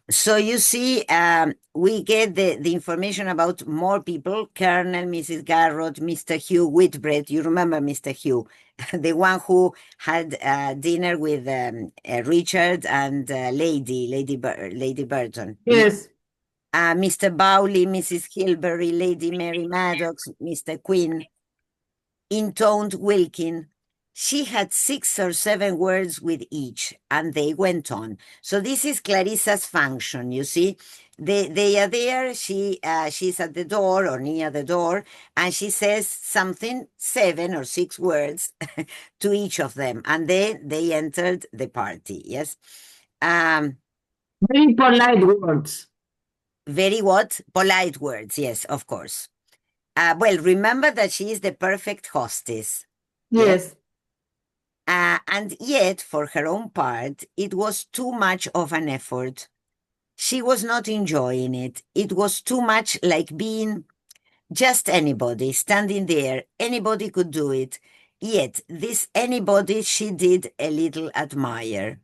So you see, we get the information about more people: Colonel, Mrs. Garrott, Mr. Hugh Whitbread. You remember Mr. Hugh, the one who had dinner with Richard and Lady Burton. Yes. Mr. Bowley, Mrs. Hilberry, Lady Mary Maddox, Mr. Quinn, intoned Wilkin. She had 6 or 7 words with each, and they went on. So this is Clarissa's function, you see. They are there, she's at the door or near the door, and she says something, 7 or 6 words to each of them, and then they entered the party, yes. Very polite words. Very what? Polite words, yes, of course. Well, remember that she is the perfect hostess. Yes. Yes. And yet, for her own part, it was too much of an effort. She was not enjoying it. It was too much like being just anybody standing there. Anybody could do it. Yet, this anybody she did a little admire.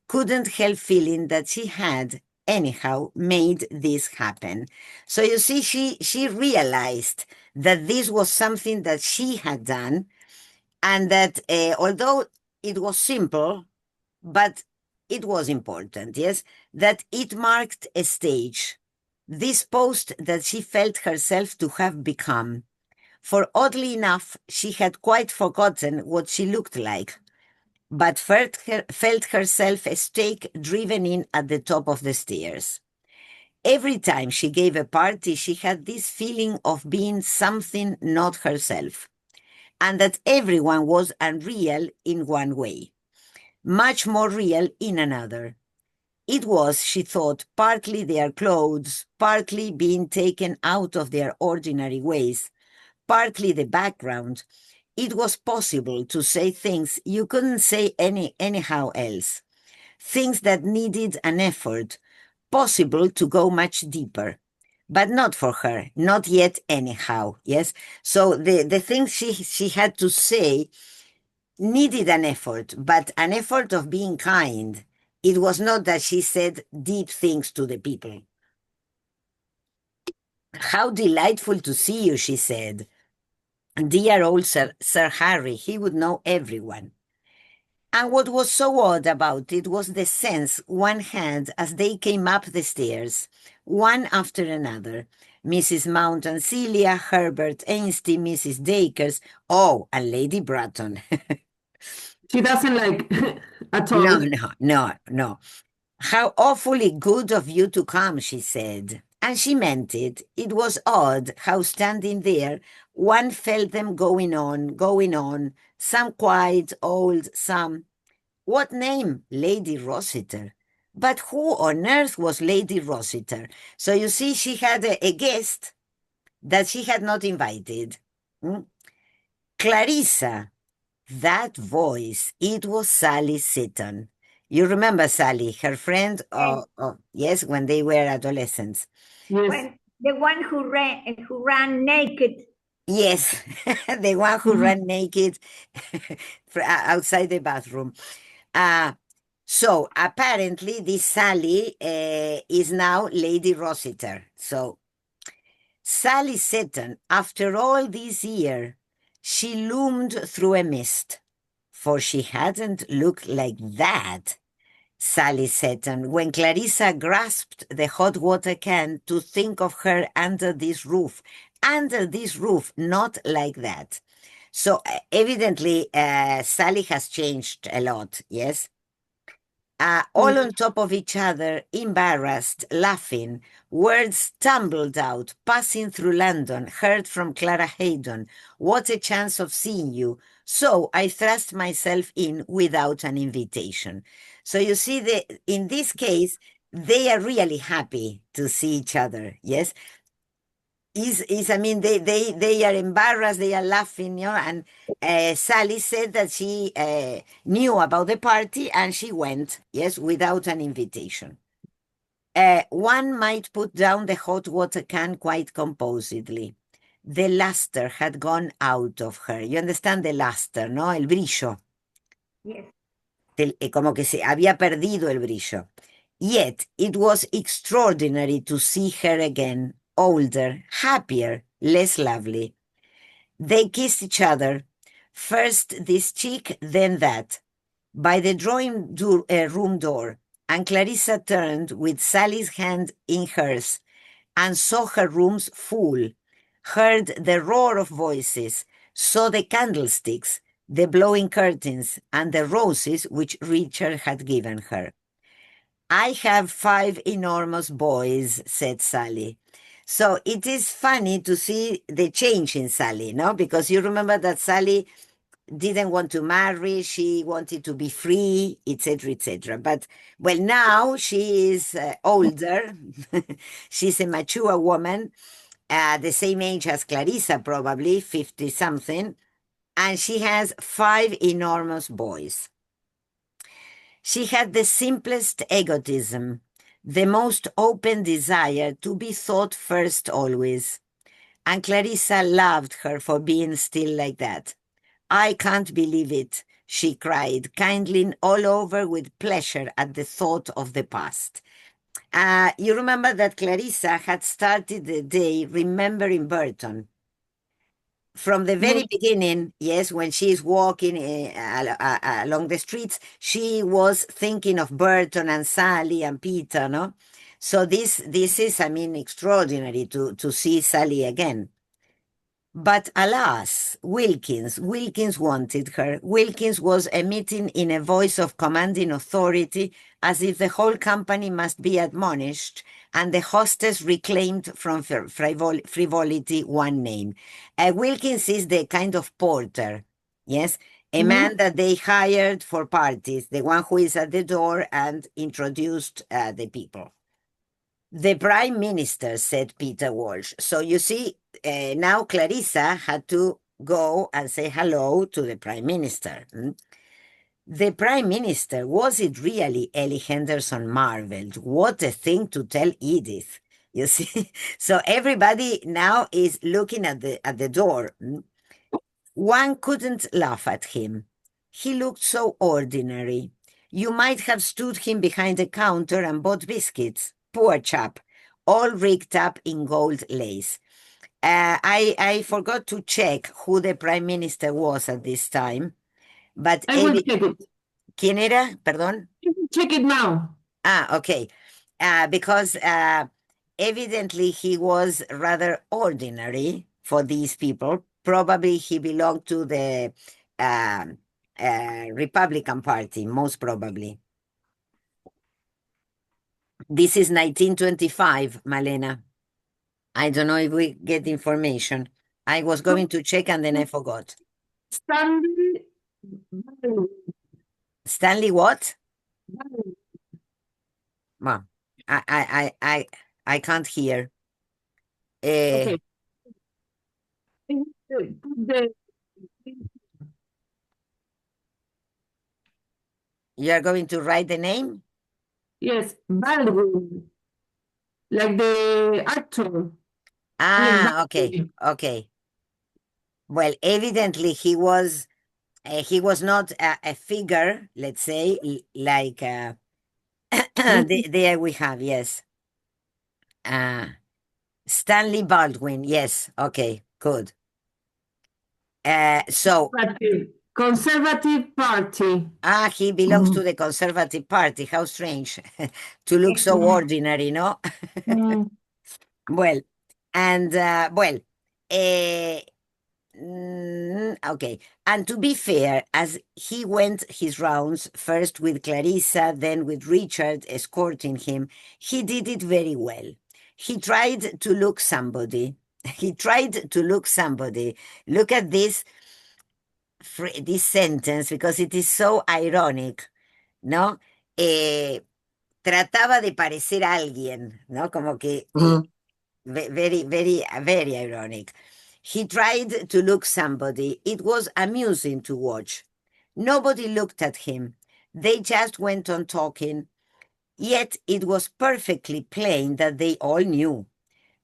Couldn't help feeling that she had, anyhow, made this happen. So you see, she realized that this was something that she had done, and that although it was simple, but it was important, yes, that it marked a stage. This post that she felt herself to have become. For oddly enough, she had quite forgotten what she looked like, but felt herself a stake driven in at the top of the stairs. Every time she gave a party, she had this feeling of being something not herself, and that everyone was unreal in one way, much more real in another. It was, she thought, partly their clothes, partly being taken out of their ordinary ways, partly the background. It was possible to say things you couldn't say anyhow else, things that needed an effort, possible to go much deeper. But not for her, not yet anyhow, yes? So the things she had to say needed an effort, but an effort of being kind. It was not that she said deep things to the people. How delightful to see you, she said. Dear old Sir Harry, he would know everyone. And what was so odd about it was the sense one had as they came up the stairs, one after another. Mrs. Mount and Celia, Herbert Ainsty, Mrs. Dacres, oh, and Lady Bratton. She doesn't like at No, all. no, no, no. How awfully good of you to come, she said. And she meant it. It was odd how standing there, one felt them going on, some quite old, some. What name? Lady Rossiter. But who on earth was Lady Rossiter? So you see, she had a guest that she had not invited. Hmm? Clarissa. That voice, it was Sally Seton. You remember Sally, her friend? Yes. Yes, when they were adolescents. Yes. When the one who ran naked. Yes, the one who ran naked outside the bathroom. So apparently this Sally is now Lady Rossiter. So Sally Seton, after all these years, she loomed through a mist, for she hadn't looked like that, Sally Seton, when Clarissa grasped the hot water can to think of her under this roof. Under this roof, not like that. So evidently, Sally has changed a lot, yes? All on top of each other, embarrassed, laughing, words tumbled out, passing through London, heard from Clara Haydon. What a chance of seeing you. So I thrust myself in without an invitation. So you see, in this case, they are really happy to see each other, yes? I mean, they are embarrassed, they are laughing, you know, and Sally said that she knew about the party and she went, yes, without an invitation. One might put down the hot water can quite composedly. The luster had gone out of her. You understand the luster, no? El brillo. Yes. como que se había perdido el brillo. Yet it was extraordinary to see her again, older, happier, less lovely. They kissed each other, first this cheek, then that, by the room door, and Clarissa turned with Sally's hand in hers and saw her rooms full, heard the roar of voices, saw the candlesticks, the blowing curtains, and the roses which Richard had given her. I have 5 enormous boys, said Sally. So it is funny to see the change in Sally, no? Because you remember that Sally didn't want to marry, she wanted to be free, etc., etc. But, well, now she is older. She's a mature woman, the same age as Clarissa, probably 50 something, and she has 5 enormous boys. She had the simplest egotism, the most open desire to be thought first always. And Clarissa loved her for being still like that. I can't believe it, she cried, kindling all over with pleasure at the thought of the past. You remember that Clarissa had started the day remembering Burton. From the very beginning, yes, when she's walking along the streets, she was thinking of Burton and Sally and Peter, no? So this is, I mean, extraordinary to see Sally again. But alas, Wilkins wanted her. Wilkins was emitting in a voice of commanding authority, as if the whole company must be admonished, and the hostess reclaimed from frivolity one name. Wilkins is the kind of porter, yes, a man that they hired for parties, the one who is at the door and introduced the people. The Prime Minister, said Peter Walsh. So you see, now Clarissa had to go and say hello to the Prime Minister. The Prime Minister, was it really? Ellie Henderson marveled. What a thing to tell Edith. You see, so everybody now is looking at the door. One couldn't laugh at him. He looked so ordinary. You might have stood him behind a counter and bought biscuits. Poor chap, all rigged up in gold lace. I forgot to check who the Prime Minister was at this time, but I will check it. ¿Quién era? Perdón. Check it now. Okay. Because evidently he was rather ordinary for these people. Probably he belonged to the Republican Party, most probably. This is 1925, Malena. I don't know if we get information. I was going to check and then I forgot. Stanley. Stanley what? Well, I can't hear. Okay. You are going to write the name? Yes, Baldwin. Like the actor. Okay, okay. Well, evidently he was not a figure, let's say, like there we have, yes. Stanley Baldwin, yes, okay, good. So Conservative Party. he belongs to the Conservative Party. How strange to look so ordinary, no? Well, and okay. And to be fair, as he went his rounds, first with Clarissa, then with Richard escorting him, he did it very well. He tried to look somebody. He tried to look somebody. Look at this sentence, because it is so ironic, ¿no? Trataba de parecer alguien, ¿no? Como que very, very, very ironic. He tried to look somebody. It was amusing to watch. Nobody looked at him. They just went on talking. Yet it was perfectly plain that they all knew.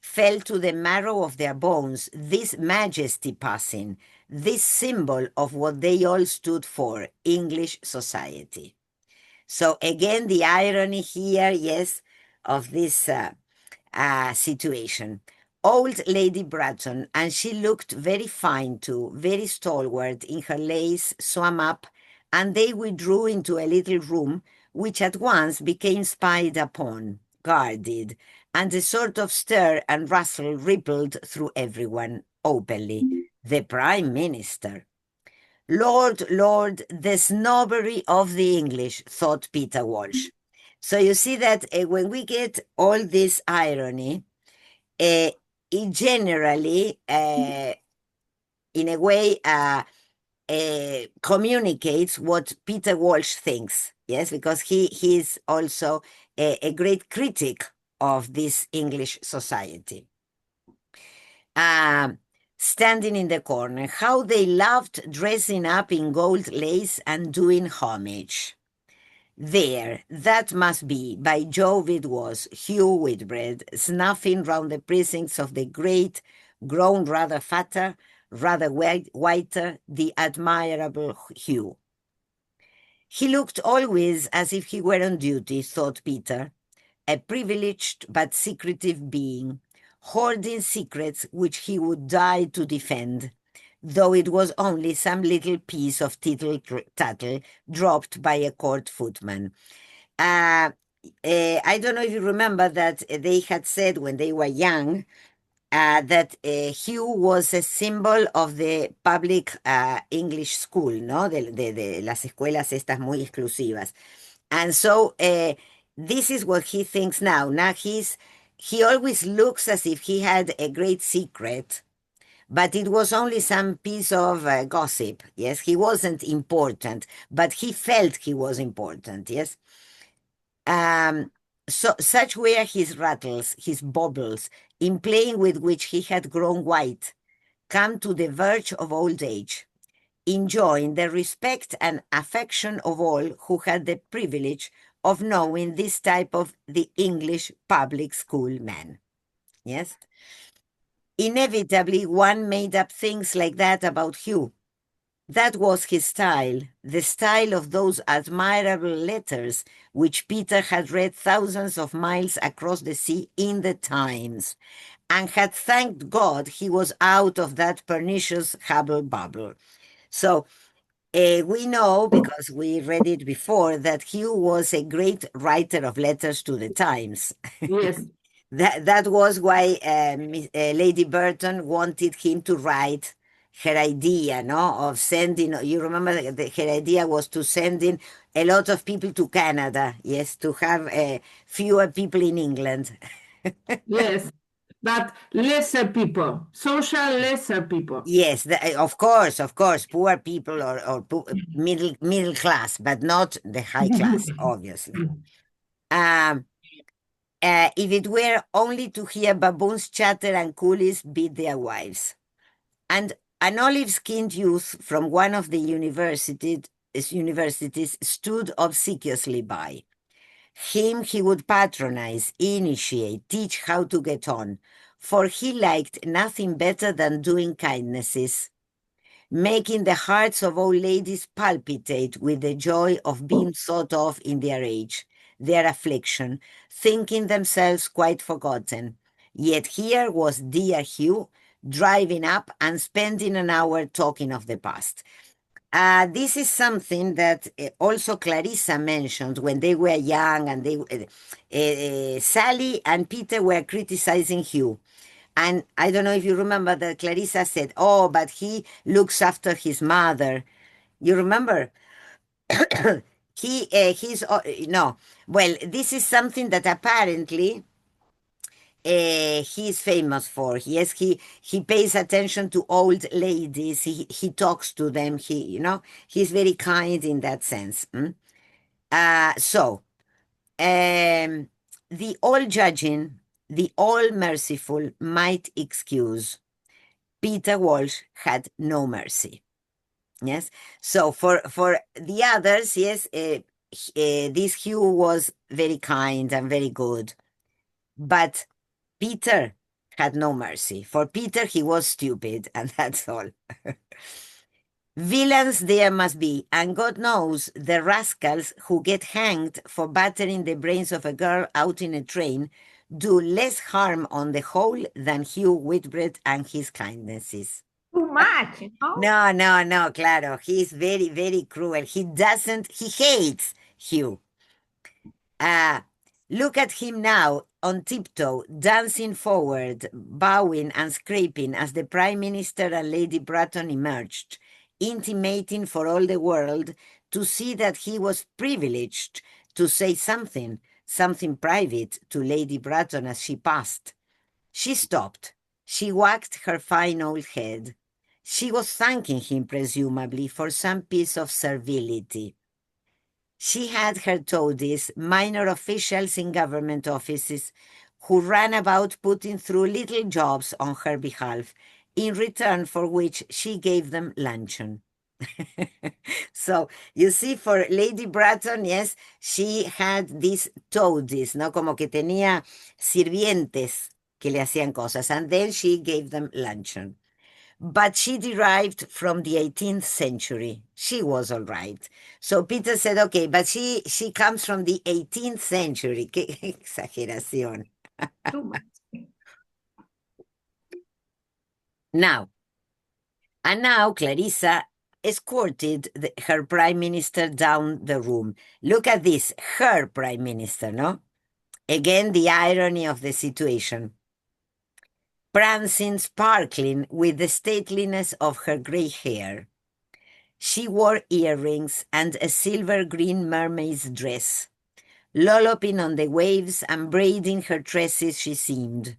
Fell to the marrow of their bones this majesty passing, this symbol of what they all stood for, English society. So again, the irony here, yes, of this situation. Old Lady Bratton, and she looked very fine too, very stalwart in her lace, swam up, and they withdrew into a little room, which at once became spied upon, guarded, and a sort of stir and rustle rippled through everyone openly. The Prime Minister. Lord, Lord, the snobbery of the English, thought Peter Walsh. So you see that when we get all this irony, it generally, in a way, communicates what Peter Walsh thinks. Yes, because he's also a great critic of this English society. Standing in the corner, how they loved dressing up in gold lace and doing homage. There, that must be, by Jove it was, Hugh Whitbread, snuffing round the precincts of the great, grown rather fatter, rather whiter, the admirable Hugh. He looked always as if he were on duty, thought Peter, a privileged but secretive being, hoarding secrets which he would die to defend, though it was only some little piece of tittle-tattle dropped by a court footman. I don't know if you remember that they had said when they were young that Hugh was a symbol of the public English school, ¿no? De las escuelas estas muy exclusivas. And so this is what he thinks now. Now he always looks as if he had a great secret, but it was only some piece of gossip. Yes, he wasn't important, but he felt he was important. Yes. So such were his rattles, his baubles, in playing with which he had grown white, come to the verge of old age, enjoying the respect and affection of all who had the privilege of knowing this type of the English public school man. Yes? Inevitably, one made up things like that about Hugh. That was his style, the style of those admirable letters which Peter had read thousands of miles across the sea in the Times, and had thanked God he was out of that pernicious hubble bubble. So we know, because we read it before, that Hugh was a great writer of letters to the Times. Yes. That was why Lady Burton wanted him to write her idea, no, of sending. You remember her idea was to send in a lot of people to Canada. Yes, to have fewer people in England. Yes. But lesser people, social lesser people. Yes, of course, poor people or middle class, but not the high class, obviously. If it were only to hear baboons chatter and coolies beat their wives. And an olive-skinned youth from one of the universities stood obsequiously by. Him he would patronize, initiate, teach how to get on, for he liked nothing better than doing kindnesses, making the hearts of old ladies palpitate with the joy of being thought of in their age, their affliction, thinking themselves quite forgotten. Yet here was dear Hugh driving up and spending an hour talking of the past. This is something that also Clarissa mentioned when they were young, and Sally and Peter were criticizing Hugh. And I don't know if you remember that Clarissa said, "Oh, but he looks after his mother." You remember? He's no. Well, this is something that apparently he's famous for. Yes, he pays attention to old ladies. He talks to them. He's very kind in that sense. So the all judging, the all merciful might excuse. Peter Walsh had no mercy. Yes. So for the others, yes, this Hugh was very kind and very good, but Peter had no mercy. For Peter, he was stupid, and that's all. Villains there must be, and God knows the rascals who get hanged for battering the brains of a girl out in a train do less harm on the whole than Hugh Whitbread and his kindnesses. Too much, no? No, claro. He's very, very cruel. He hates Hugh. Look at him now on tiptoe, dancing forward, bowing and scraping as the Prime Minister and Lady Bratton emerged, intimating for all the world to see that he was privileged to say something private to Lady Bratton as she passed. She stopped. She wagged her fine old head. She was thanking him, presumably, for some piece of servility. She had her toadies, minor officials in government offices, who ran about putting through little jobs on her behalf, in return for which she gave them luncheon. So, you see, for Lady Bratton, yes, she had these toadies, ¿no? Como que tenía sirvientes que le hacían cosas, and then she gave them luncheon. But she derived from the 18th century. She was all right. So Peter said, okay, but she comes from the 18th century. Qué exageración. Too much. Now, Clarissa escorted her prime minister down the room. Look at this, her prime minister, no? Again, the irony of the situation. Prancing, sparkling with the stateliness of her gray hair. She wore earrings and a silver-green mermaid's dress. Lolloping on the waves and braiding her tresses she seemed,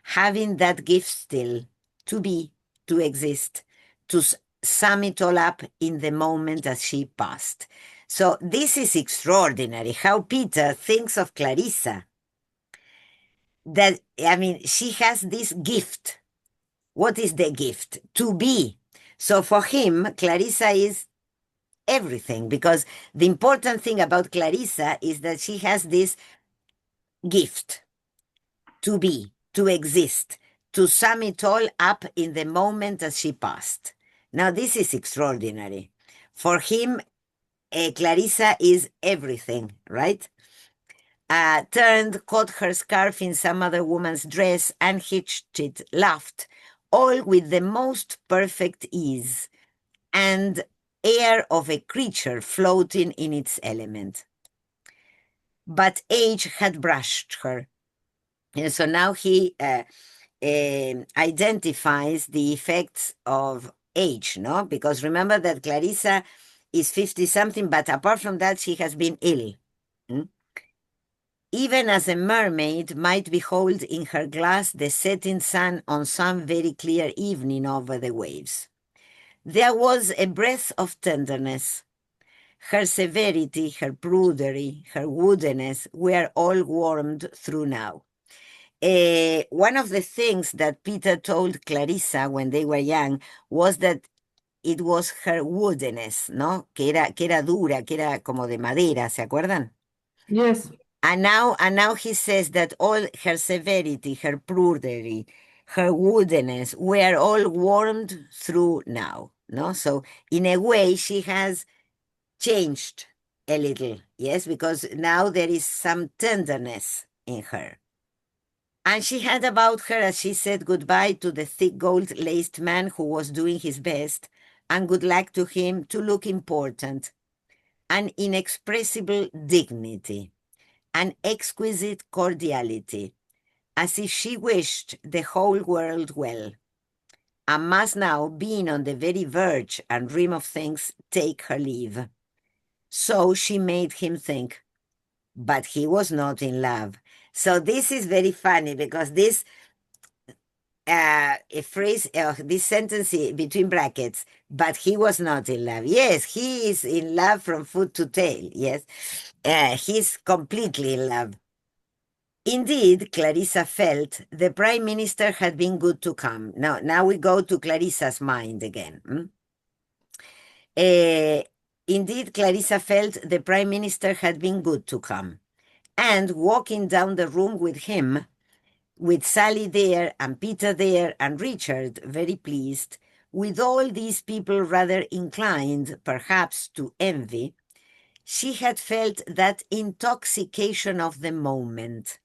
having that gift still, to be, to exist, to sum it all up in the moment as she passed. So this is extraordinary, how Peter thinks of Clarissa. That, I mean, she has this gift. What is the gift? To be. So for him, Clarissa is everything, because the important thing about Clarissa is that she has this gift to be, to exist, to sum it all up in the moment as she passed. Now, this is extraordinary. For him, Clarissa is everything, right? Turned, caught her scarf in some other woman's dress, unhitched it, laughed, all with the most perfect ease and air of a creature floating in its element. But age had brushed her. And so now he identifies the effects of age, no? Because remember that Clarissa is 50-something, but apart from that, she has been ill. Even as a mermaid might behold in her glass the setting sun on some very clear evening over the waves. There was a breath of tenderness. Her severity, her prudery, her woodenness were all warmed through now. One of the things that Peter told Clarissa when they were young was that it was her woodenness, ¿no? Que era dura, que era como de madera, ¿se acuerdan? Yes. And now he says that all her severity, her prudery, her woodenness were all warmed through now, no? So in a way, she has changed a little, yes, because now there is some tenderness in her. And she had about her, as she said goodbye to the thick gold-laced man who was doing his best, and good luck to him, to look important, an inexpressible dignity, an exquisite cordiality, as if she wished the whole world well, and must now, being on the very verge and rim of things, take her leave. So she made him think, but he was not in love. So this is very funny, because this a phrase, this sentence between brackets, but he was not in love. Yes, he is in love from foot to tail. Yes, he's completely in love. Indeed, Clarissa felt the Prime Minister had been good to come. Now we go to Clarissa's mind again. Indeed, Clarissa felt the Prime Minister had been good to come. And walking down the room with him, with Sally there and Peter there and Richard very pleased, with all these people rather inclined, perhaps, to envy, she had felt that intoxication of the moment,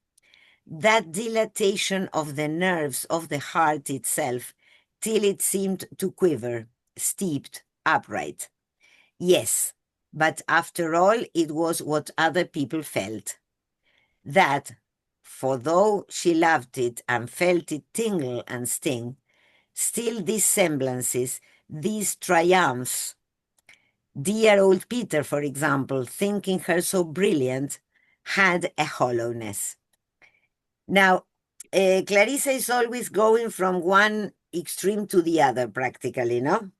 that dilatation of the nerves of the heart itself, till it seemed to quiver, steeped, upright. Yes, but after all, it was what other people felt. That, for though she loved it and felt it tingle and sting, still these semblances, these triumphs, dear old Peter, for example, thinking her so brilliant, had a hollowness. Now, Clarissa is always going from one extreme to the other, practically, no?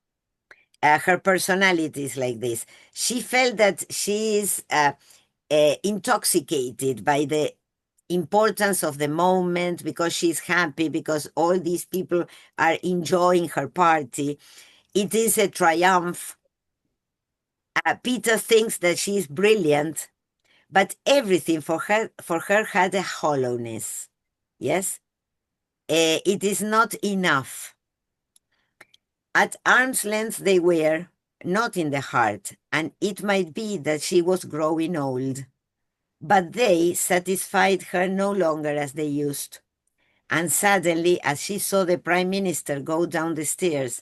Her personality is like this. She felt that she is intoxicated by the importance of the moment because she's happy, because all these people are enjoying her party. It is a triumph. Peter thinks that she's brilliant, but everything for her had a hollowness. Yes? It is not enough. At arm's length they were, not in the heart, and it might be that she was growing old. But they satisfied her no longer as they used. And suddenly, as she saw the Prime Minister go down the stairs,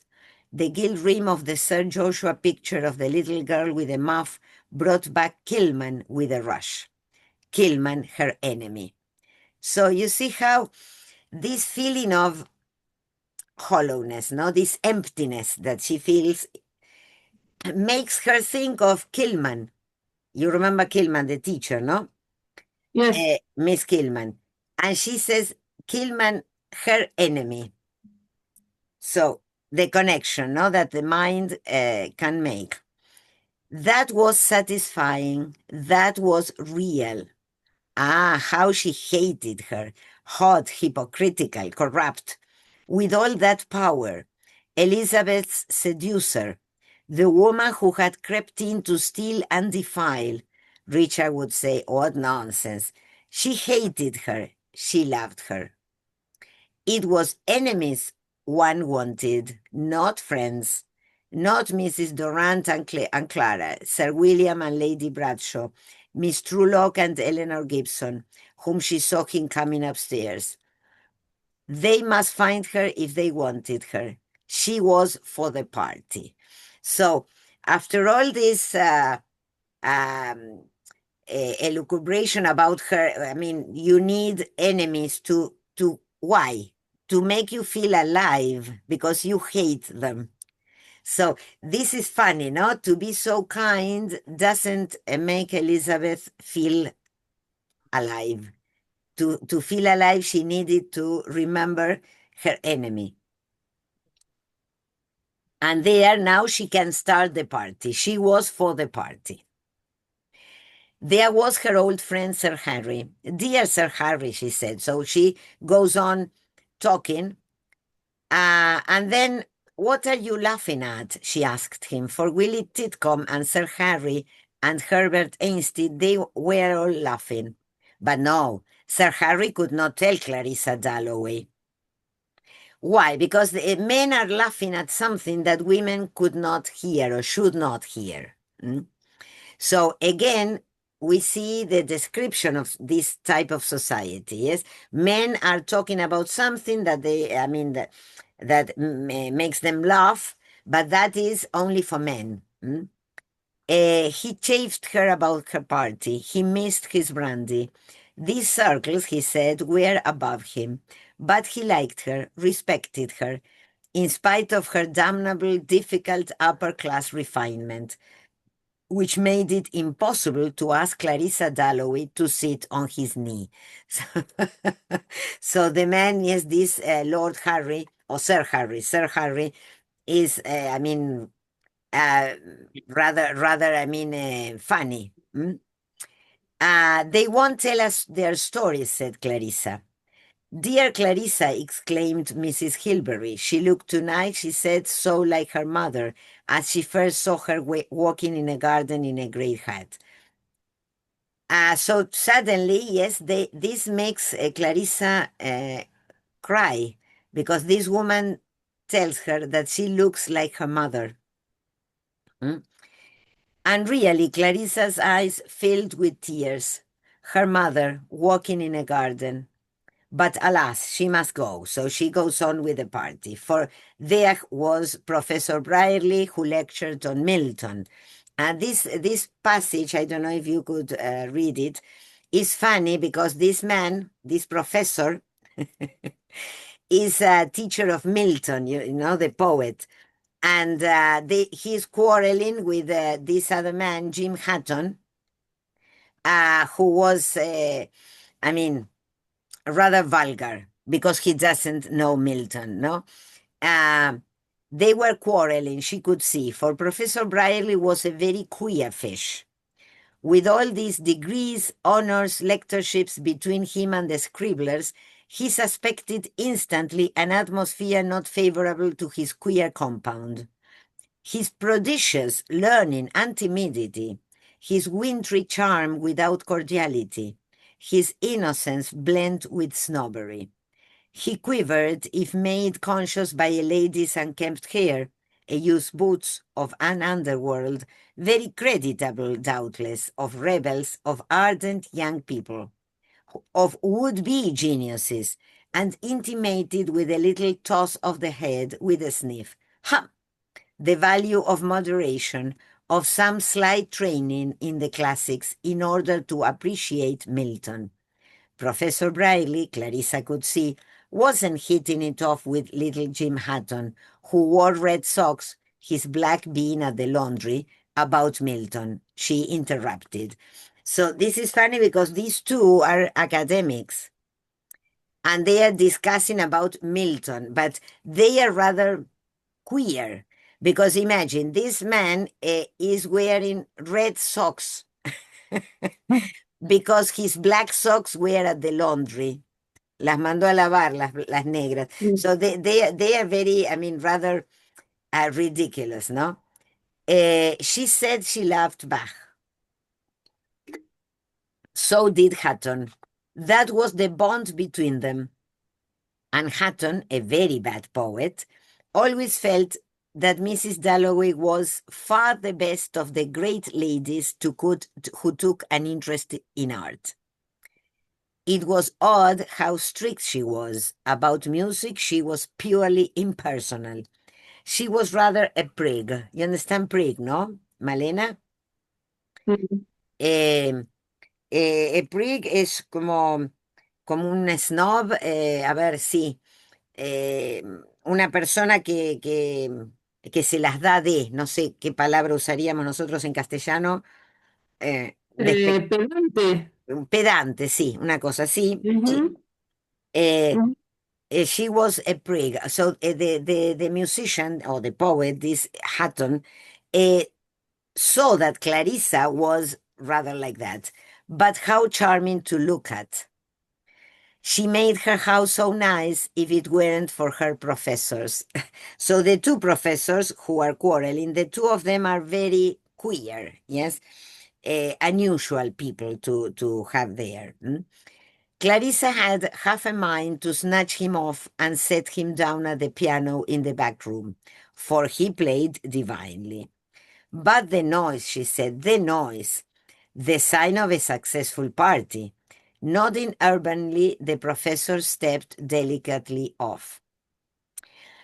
the gilt rim of the Sir Joshua picture of the little girl with a muff brought back Kilman with a rush. Kilman, her enemy. So you see how this feeling of hollowness, no, this emptiness that she feels, makes her think of Kilman. You remember Kilman, the teacher, no? Yes. Miss Kilman. And she says, Kilman, her enemy. So the connection, no, that the mind can make. That was satisfying. That was real. Ah, how she hated her. Hot, hypocritical, corrupt. With all that power. Elizabeth's seducer. The woman who had crept in to steal and defile. Richard would say, what nonsense. She hated her. She loved her. It was enemies one wanted, not friends, not Mrs. Durrant and Clara, Sir William and Lady Bradshaw, Miss Trulock and Eleanor Gibson, whom she saw him coming upstairs. They must find her if they wanted her. She was for the party. So after all this elucubration about her, I mean, you need enemies to why? To make you feel alive because you hate them. So this is funny, no? To be so kind doesn't make Elizabeth feel alive. To feel alive, she needed to remember her enemy. And there now she can start the party. She was for the party. There was her old friend, Sir Harry. Dear Sir Harry, she said. So she goes on talking. And then, what are you laughing at? She asked him. For Willie Titcomb and Sir Harry and Herbert Ainstead, they were all laughing. But no, Sir Harry could not tell Clarissa Dalloway. Why? Because the men are laughing at something that women could not hear or should not hear. So again, we see the description of this type of society. Yes, men are talking about something that that makes them laugh, but that is only for men. He chaffed her about her party. He missed his brandy. These circles, he said, were above him, but he liked her, respected her, in spite of her damnable, difficult upper-class refinement, which made it impossible to ask Clarissa Dalloway to sit on his knee. So the man, yes, this Lord Harry, or Sir Harry is, rather, funny. They won't tell us their stories, said Clarissa. Dear Clarissa, exclaimed Mrs. Hilbery. She looked tonight, she said, so like her mother, as she first saw her walking in a garden in a great hat. So suddenly, yes, this makes Clarissa cry, because this woman tells her that she looks like her mother. And really, Clarissa's eyes filled with tears. Her mother walking in a garden. But alas, she must go, so she goes on with the party. For there was Professor Brierly, who lectured on Milton. And this passage, I don't know if you could read it, is funny because this man, this professor, is a teacher of Milton, you know, the poet. And he's quarreling with this other man, Jim Hatton, who was, I mean, rather vulgar because he doesn't know Milton, no? They were quarreling, she could see, for Professor Brierly was a very queer fish. With all these degrees, honors, lectureships between him and the scribblers, he suspected instantly an atmosphere not favorable to his queer compound. His prodigious learning and timidity, his wintry charm without cordiality, his innocence blent with snobbery. He quivered if made conscious by a lady's unkempt hair, a used boots of an underworld, very creditable, doubtless, of rebels, of ardent young people, of would-be geniuses, and intimated with a little toss of the head with a sniff. Ha! The value of moderation, of some slight training in the classics in order to appreciate Milton. Professor Brierly, Clarissa could see, wasn't hitting it off with little Jim Hatton, who wore red socks, his black bean at the laundry, about Milton. She interrupted. So this is funny because these two are academics and they are discussing about Milton, but they are rather queer because imagine this man is wearing red socks because his black socks were at the laundry. Las mandó a lavar, las negras. So they are very, I mean, rather ridiculous, no? She said she loved Bach. So did Hatton. That was the bond between them. And Hatton, a very bad poet, always felt that Mrs. Dalloway was far the best of the great ladies who took an interest in art. It was odd how strict she was. About music, she was purely impersonal. She was rather a prig. You understand prig, no, Malena? A prig es como un snob, a ver, sí, una persona que se las da de, no sé qué palabra usaríamos nosotros en castellano, Pedante. un pedante, sí, una cosa así. She was a prig. So the musician or the poet, this Hatton, saw that Clarissa was rather like that, but how charming to look at. She made her house so nice if it weren't for her professors. So the two professors who are quarreling, the two of them are very queer, yes? Unusual people to have there. Clarissa had half a mind to snatch him off and set him down at the piano in the back room, for he played divinely. But the noise, she said, the noise, the sign of a successful party. Nodding urbanely, the professor stepped delicately off.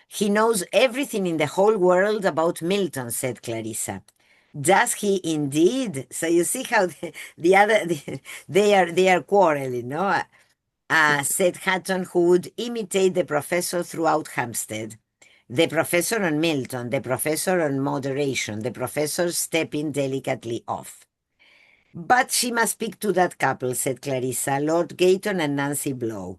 He knows everything in the whole world about Milton, said Clarissa. Does he indeed? So you see how they are quarreling, no? Said Hatton, who would imitate the professor throughout Hampstead. The professor on Milton, the professor on moderation, the professor stepping delicately off. But she must speak to that couple, said Clarissa, Lord Gayton and Nancy Blow.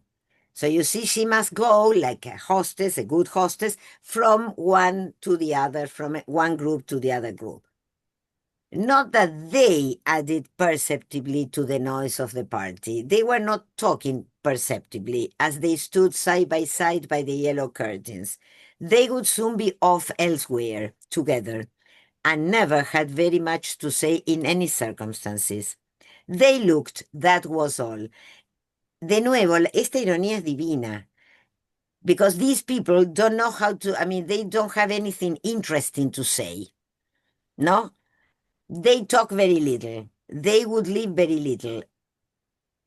So you see, she must go like a hostess, a good hostess, from one to the other, from one group to the other group. Not that they added perceptibly to the noise of the party. They were not talking perceptibly as they stood side by the yellow curtains. They would soon be off elsewhere together, and never had very much to say in any circumstances. They looked, that was all. De nuevo, esta ironía es divina. because these people don't know how to, I mean, they don't have anything interesting to say. No? They talk very little. They would live very little.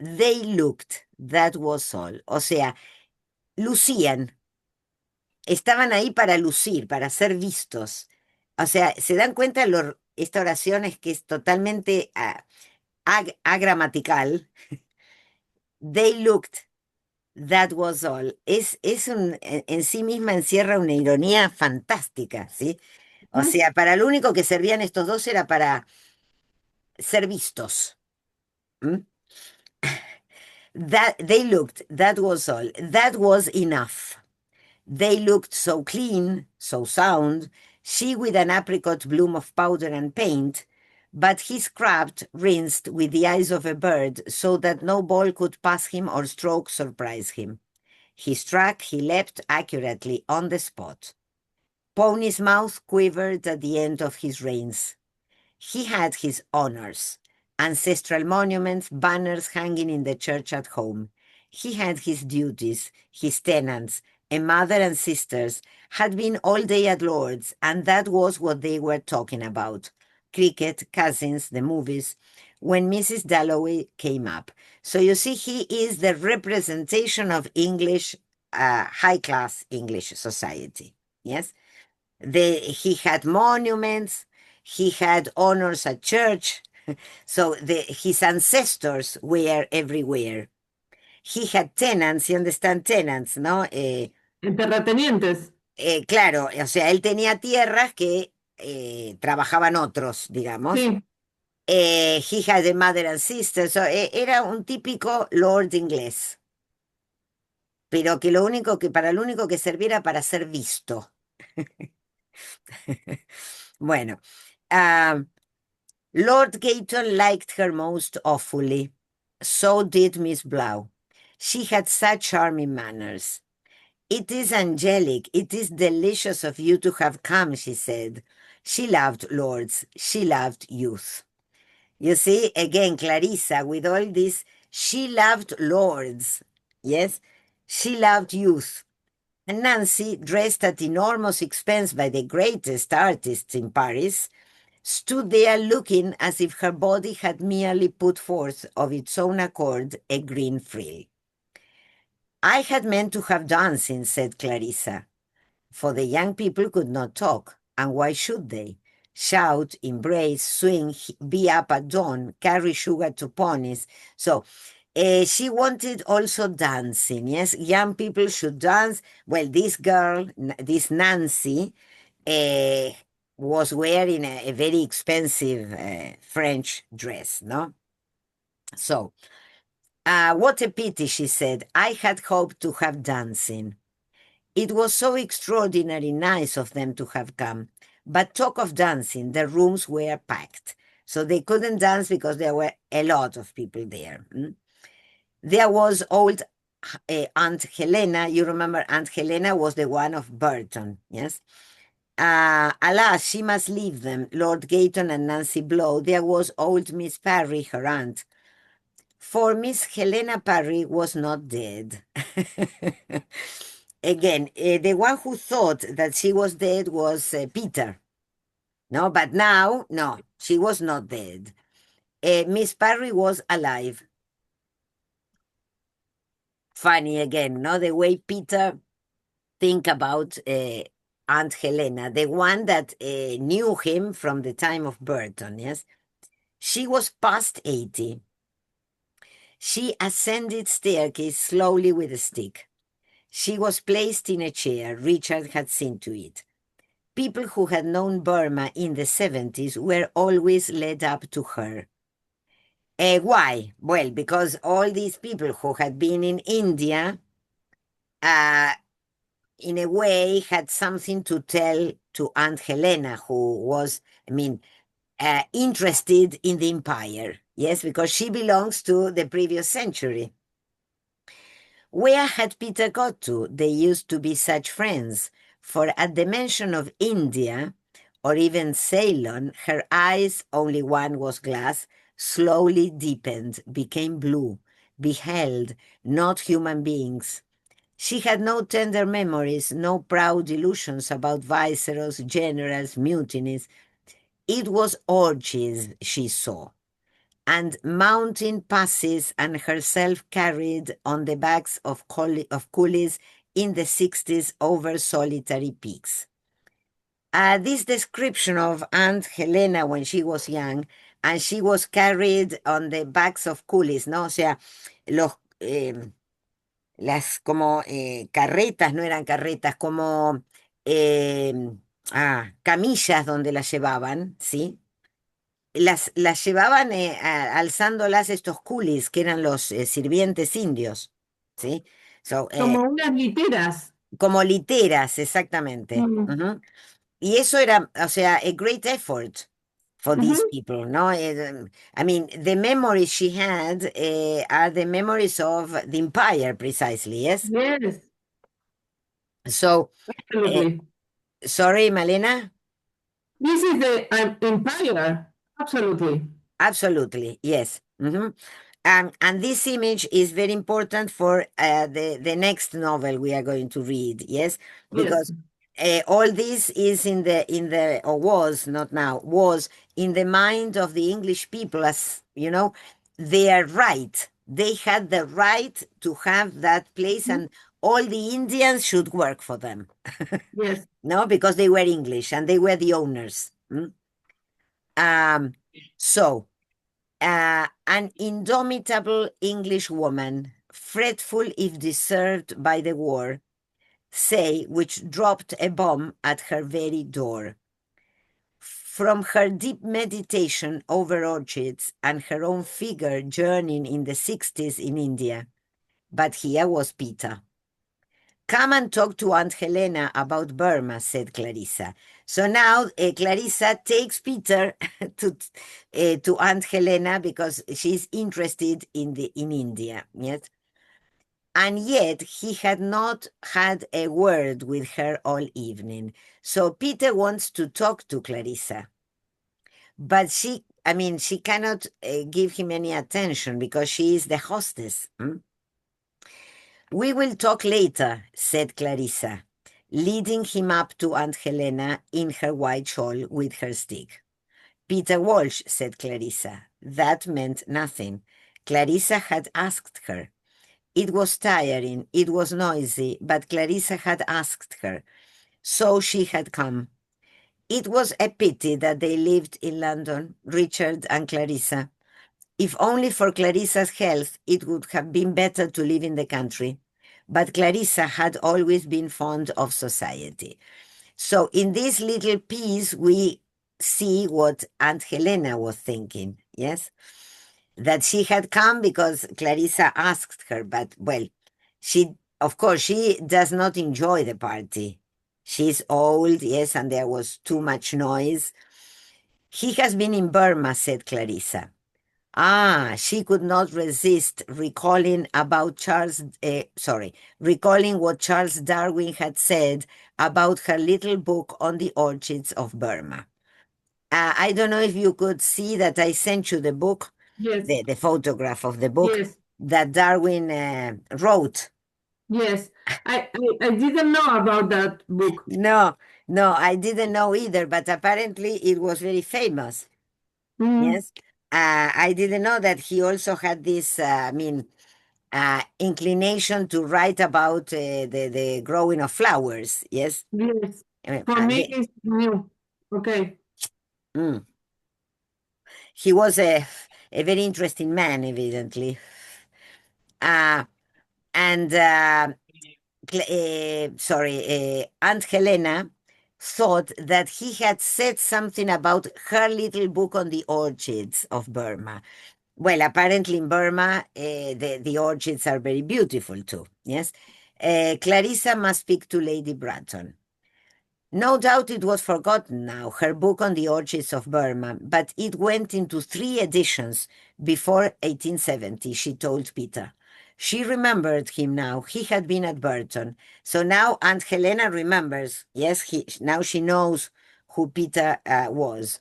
They looked, that was all. O sea, lucían. Estaban ahí para lucir, para ser vistos. O sea, ¿se dan cuenta esta oración es que es totalmente agramatical? They looked, that was all. En sí misma encierra una ironía fantástica, ¿sí? O sea, para lo único que servían estos dos era para ser vistos. ¿Mm? They looked, that was all. That was enough. They looked so clean, so sound, she with an apricot bloom of powder and paint, but he scrubbed, rinsed with the eyes of a bird, so that no ball could pass him or stroke surprise him. He struck, he leapt accurately on the spot. Pony's mouth quivered at the end of his reins. He had his honors, ancestral monuments, banners hanging in the church at home. He had his duties, his tenants, a mother and sisters, had been all day at Lord's, and that was what they were talking about. Cricket, cousins, the movies, when Mrs. Dalloway came up. So you see, he is the representation of English, high-class English society, yes? He had monuments, he had honors at church, so his ancestors were everywhere. He had tenants, you understand tenants, ¿no? Terratenientes. Claro, o sea, él tenía tierras que trabajaban otros, digamos. Sí. He had a mother and sister, so, era un típico lord inglés, pero que para lo único que serviera para ser visto. Bueno, Lord Gayton liked her most awfully. So did Miss Blough. She had such charming manners. It is angelic, it is delicious of you to have come, she said. She loved lords, she loved youth. You see, again, Clarissa, with all this, she loved lords, yes? She loved youth. And Nancy, dressed at enormous expense by the greatest artists in Paris, stood there looking as if her body had merely put forth of its own accord a green frill. I had meant to have dancing, said Clarissa, for the young people could not talk, and why should they? Shout, embrace, swing, be up at dawn, carry sugar to ponies. So she wanted also dancing, yes? Young people should dance. Well, this girl, this Nancy, was wearing a very expensive French dress, no? So, what a pity, she said. I had hoped to have dancing. It was so extraordinarily nice of them to have come. But talk of dancing, the rooms were packed. So they couldn't dance because there were a lot of people there. There was old Aunt Helena. You remember Aunt Helena was the one of Burton, yes? Alas, she must leave them, Lord Gayton and Nancy Blow. There was old Miss Parry, her aunt. For Miss Helena Parry was not dead. Again, the one who thought that she was dead was Peter. No, but now, no, she was not dead. Miss Parry was alive. Funny again, no? The way Peter think about Aunt Helena, the one that knew him from the time of Burton, yes? She was past 80. She ascended staircase slowly with a stick. She was placed in a chair. Richard had seen to it. People who had known Burma in the 70s were always led up to her. Why? Well, because all these people who had been in India, in a way, had something to tell to Aunt Helena, who was, interested in the empire. Yes, because she belongs to the previous century. Where had Peter got to? They used to be such friends, for at the mention of India, or even Ceylon, her eyes, only one was glass, slowly deepened, became blue, beheld not human beings. She had no tender memories, no proud illusions about viceroys, generals, mutinies. It was orgies she saw, and mountain passes, and herself carried on the backs of coolies in the 60s over solitary peaks. This description of Aunt Helena when she was young, and she was carried on the backs of coolies, ¿no? O sea, las como carretas, no eran carretas, como camillas donde las llevaban, ¿sí? Las llevaban alzándolas estos coolies, que eran los sirvientes indios, ¿sí? So, Como unas literas. como literas, exactamente. Ujú. Y eso era, o sea, a great effort for these people, ¿no? I mean, the memories she had are the memories of the empire, precisely, yes? Yes, So, absolutely. sorry, Malena? This is the empire. Absolutely. Absolutely, yes. And this image is very important for the next novel we are going to read, yes? Yes. Because all this is or was, not now, was in the mind of the English people, as, you know, they are right. They had the right to have that place, and all the Indians should work for them. Yes. No, because they were English and they were the owners. So, an indomitable English woman, fretful if disturbed by the war, say, which dropped a bomb at her very door. From her deep meditation over orchids and her own figure journeying in the 60s in India. But here was Peter. Come and talk to Aunt Helena about Burma, said Clarissa. So now Clarissa takes Peter to Aunt Helena because she's interested in India. Yes, and yet he had not had a word with her all evening. So Peter wants to talk to Clarissa, but she cannot give him any attention because she is the hostess. We will talk later, said Clarissa, leading him up to Aunt Helena in her white shawl with her stick. Peter Walsh, said Clarissa. That meant nothing. Clarissa had asked her. It was tiring, it was noisy, but Clarissa had asked her. So she had come. It was a pity that they lived in London, Richard and Clarissa. If only for Clarissa's health, it would have been better to live in the country. But Clarissa had always been fond of society. So in this little piece, we see what Aunt Helena was thinking, yes? That she had come because Clarissa asked her, but, well, of course, she does not enjoy the party. She's old, yes, and there was too much noise. He has been in Burma, said Clarissa. She could not resist recalling recalling what Charles Darwin had said about her little book on the orchids of Burma. I don't know if you could see that I sent you the book, Yes. the photograph of the book Yes. that Darwin wrote. Yes. I didn't know about that book. No, I didn't know either, but apparently it was very famous. Yes. I didn't know that he also had this, inclination to write about the growing of flowers. Yes. Yes. For me, it's new. Okay. He was a very interesting man, evidently. Aunt Helena thought that he had said something about her little book on the orchids of Burma. Well, apparently in Burma, the orchids are very beautiful too, yes? Clarissa must speak to Lady Bratton. No doubt it was forgotten now, her book on the orchids of Burma, but it went into 3 editions before 1870, she told Peter. She remembered him now. He had been at Burton. So now Aunt Helena remembers. Yes, now she knows who Peter was.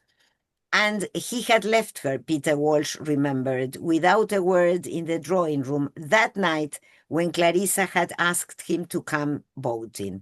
And he had left her, Peter Walsh remembered, without a word in the drawing room that night when Clarissa had asked him to come boating.